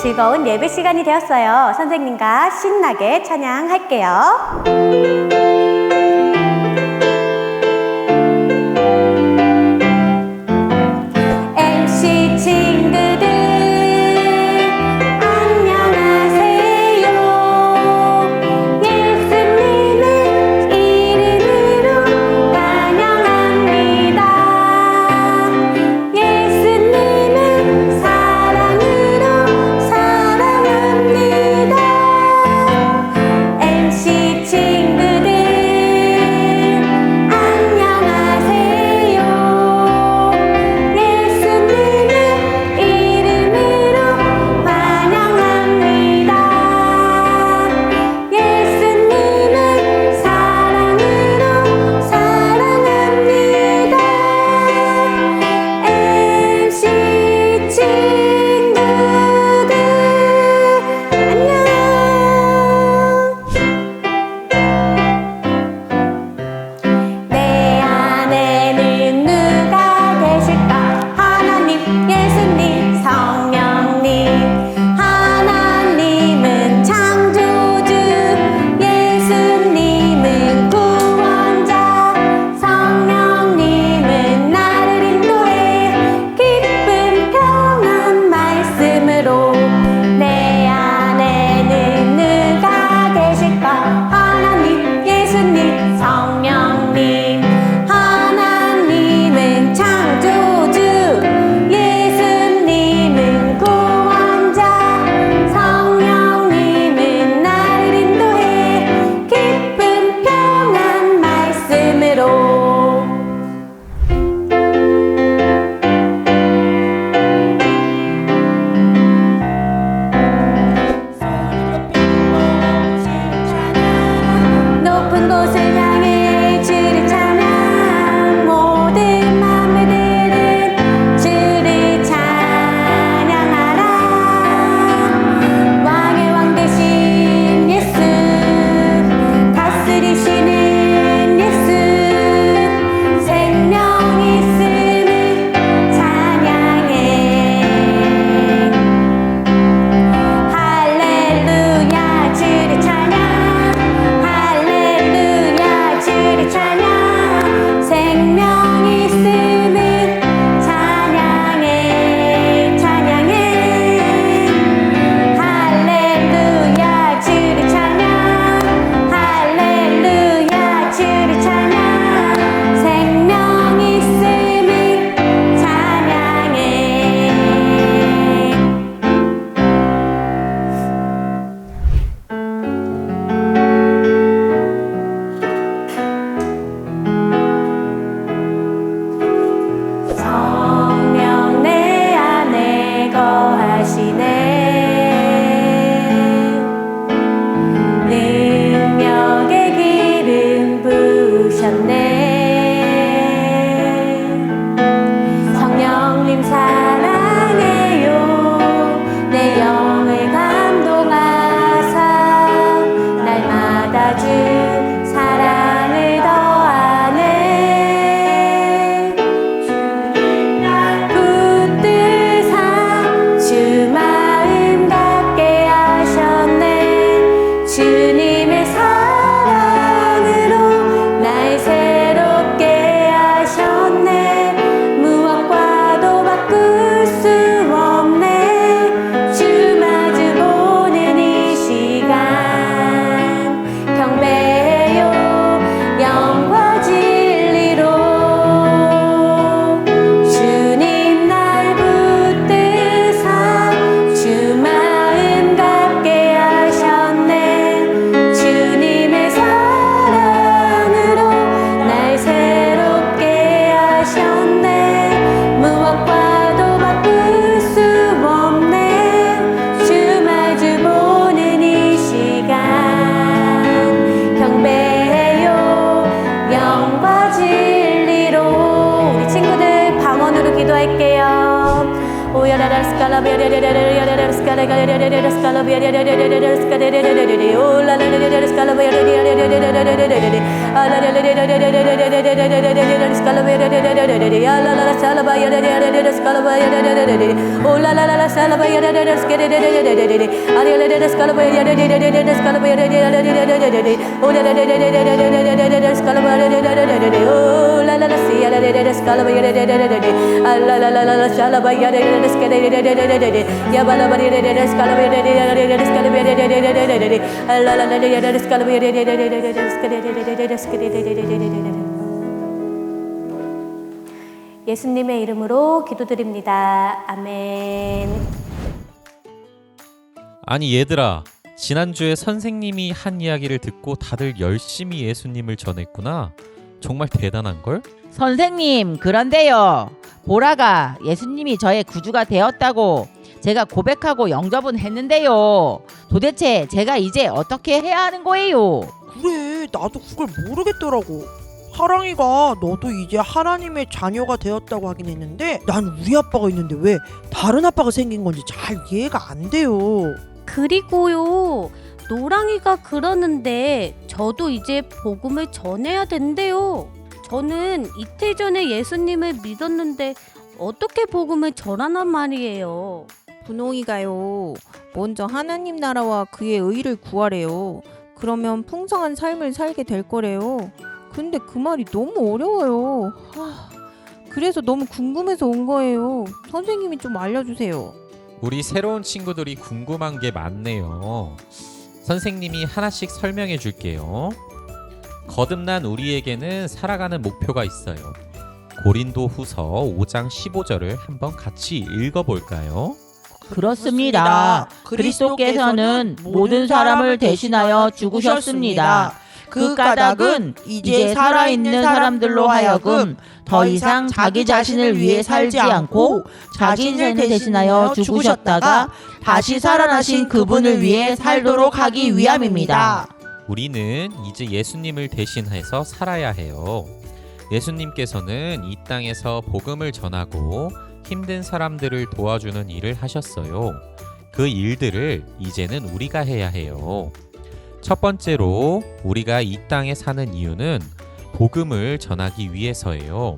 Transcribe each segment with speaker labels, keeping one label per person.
Speaker 1: 즐거운 예배 시간이 되었어요. 선생님과 신나게 찬양할게요. MC 친구들 예수님의 이름으로 기도드립니다. 아멘.
Speaker 2: 아니 얘들아, 지난주에 선생님이 한 이야기를 듣고 다들 열심히 예수님을 전했구나. 정말 대단한걸?
Speaker 3: 선생님, 그런데요. 보라가 예수님이 저의 구주가 되었다고 제가 고백하고 영접은 했는데요. 도대체 제가 이제 어떻게 해야 하는 거예요?
Speaker 4: 그래, 나도 그걸 모르겠더라고. 하랑이가 너도 이제 하나님의 자녀가 되었다고 하긴 했는데 난 우리 아빠가 있는데 왜 다른 아빠가 생긴 건지 잘 이해가 안 돼요.
Speaker 5: 그리고요, 노랑이가 그러는데 저도 이제 복음을 전해야 된대요. 저는 이틀 전에 예수님을 믿었는데 어떻게 복음을 전하란 말이에요.
Speaker 6: 분홍이가요, 먼저 하나님 나라와 그의 의를 구하래요. 그러면 풍성한 삶을 살게 될 거래요. 근데 그 말이 너무 어려워요. 그래서 너무 궁금해서 온 거예요. 선생님이 좀 알려주세요.
Speaker 2: 우리 새로운 친구들이 궁금한 게 많네요. 선생님이 하나씩 설명해 줄게요. 거듭난 우리에게는 살아가는 목표가 있어요. 고린도 후서 5장 15절을 한번 같이 읽어볼까요?
Speaker 3: 그렇습니다. 그리스도께서는 모든 사람을 대신하여 죽으셨습니다. 그 까닭은 이제 살아있는 사람들로 하여금 더 이상 자기 자신을 위해 살지 않고 자기 인생을 대신하여 죽으셨다가 다시 살아나신 그분을 위해 살도록 하기 위함입니다.
Speaker 2: 우리는 이제 예수님을 대신해서 살아야 해요. 예수님께서는 이 땅에서 복음을 전하고 힘든 사람들을 도와주는 일을 하셨어요. 그 일들을 이제는 우리가 해야 해요. 첫 번째로 우리가 이 땅에 사는 이유는 복음을 전하기 위해서예요.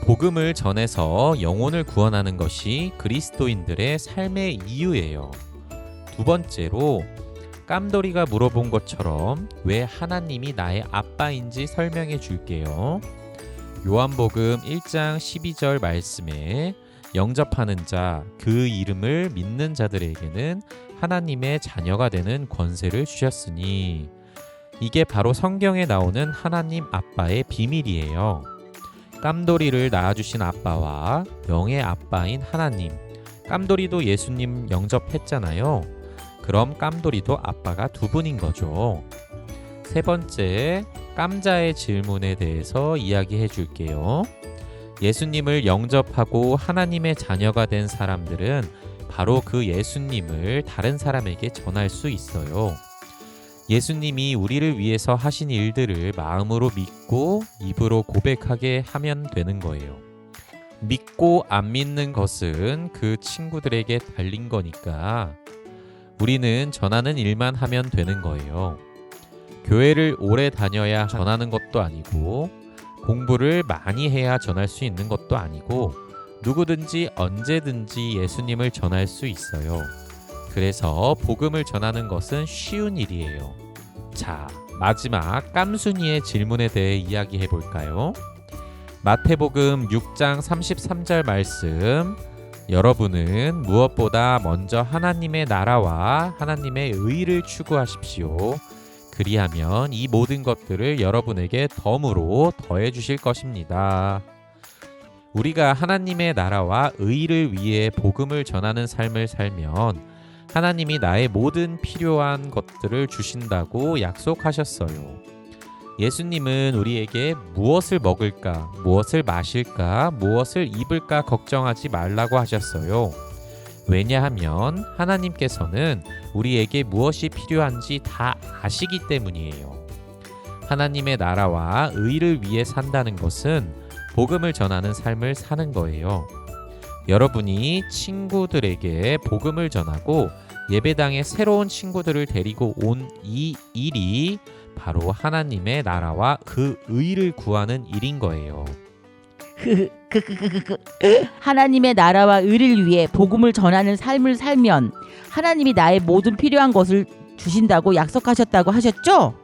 Speaker 2: 복음을 전해서 영혼을 구원하는 것이 그리스도인들의 삶의 이유예요. 두 번째로 깜돌이가 물어본 것처럼 왜 하나님이 나의 아빠인지 설명해 줄게요. 요한복음 1장 12절 말씀에 영접하는 자, 그 이름을 믿는 자들에게는 하나님의 자녀가 되는 권세를 주셨으니, 이게 바로 성경에 나오는 하나님 아빠의 비밀이에요. 깜돌이를 낳아주신 아빠와 영의 아빠인 하나님, 깜돌이도 예수님 영접했잖아요. 그럼 깜돌이도 아빠가 두 분인 거죠. 세 번째, 깜자의 질문에 대해서 이야기해 줄게요. 예수님을 영접하고 하나님의 자녀가 된 사람들은 바로 그 예수님을 다른 사람에게 전할 수 있어요. 예수님이 우리를 위해서 하신 일들을 마음으로 믿고 입으로 고백하게 하면 되는 거예요. 믿고 안 믿는 것은 그 친구들에게 달린 거니까 우리는 전하는 일만 하면 되는 거예요. 교회를 오래 다녀야 전하는 것도 아니고 공부를 많이 해야 전할 수 있는 것도 아니고 누구든지 언제든지 예수님을 전할 수 있어요. 그래서 복음을 전하는 것은 쉬운 일이에요. 자, 마지막 깜순이의 질문에 대해 이야기해 볼까요? 마태복음 6장 33절 말씀, 여러분은 무엇보다 먼저 하나님의 나라와 하나님의 의를 추구하십시오. 그리하면 이 모든 것들을 여러분에게 덤으로 더해 주실 것입니다. 우리가 하나님의 나라와 의를 위해 복음을 전하는 삶을 살면 하나님이 나의 모든 필요한 것들을 주신다고 약속하셨어요. 예수님은 우리에게 무엇을 먹을까, 무엇을 마실까, 무엇을 입을까 걱정하지 말라고 하셨어요. 왜냐하면 하나님께서는 우리에게 무엇이 필요한지 다 아시기 때문이에요. 하나님의 나라와 의를 위해 산다는 것은 복음을 전하는 삶을 사는 거예요. 여러분이 친구들에게 복음을 전하고 예배당에 새로운 친구들을 데리고 온 이 일이 바로 하나님의 나라와 그 의를 구하는 일인 거예요.
Speaker 3: 하나님의 나라와 의를 위해 복음을 전하는 삶을 살면 하나님이 나의 모든 필요한 것을 주신다고 약속하셨다고 하셨죠?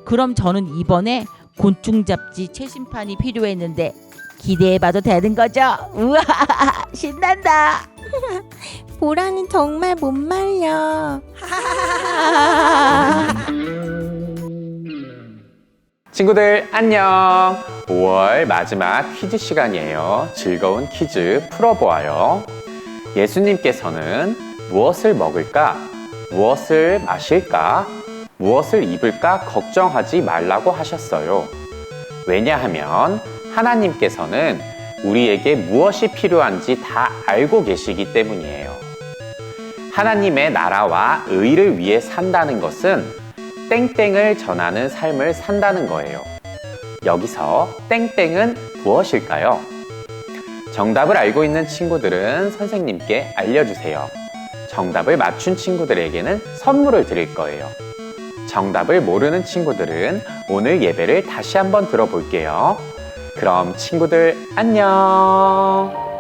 Speaker 3: 그럼 저는 이번에 곤충 잡지 최신판이 필요했는데 기대해봐도 되는 거죠? 우와, 신난다.
Speaker 6: 보라는 정말 못 말려.
Speaker 7: 친구들 안녕. 5월 마지막 퀴즈 시간이에요. 즐거운 퀴즈 풀어보아요. 예수님께서는 무엇을 먹을까? 무엇을 마실까? 무엇을 입을까? 걱정하지 말라고 하셨어요. 왜냐하면 하나님께서는 우리에게 무엇이 필요한지 다 알고 계시기 때문이에요. 하나님의 나라와 의를 위해 산다는 것은 땡땡을 전하는 삶을 산다는 거예요. 여기서 땡땡은 무엇일까요? 정답을 알고 있는 친구들은 선생님께 알려주세요. 정답을 맞춘 친구들에게는 선물을 드릴 거예요. 정답을 모르는 친구들은 오늘 예배를 다시 한번 들어볼게요. 그럼 친구들 안녕!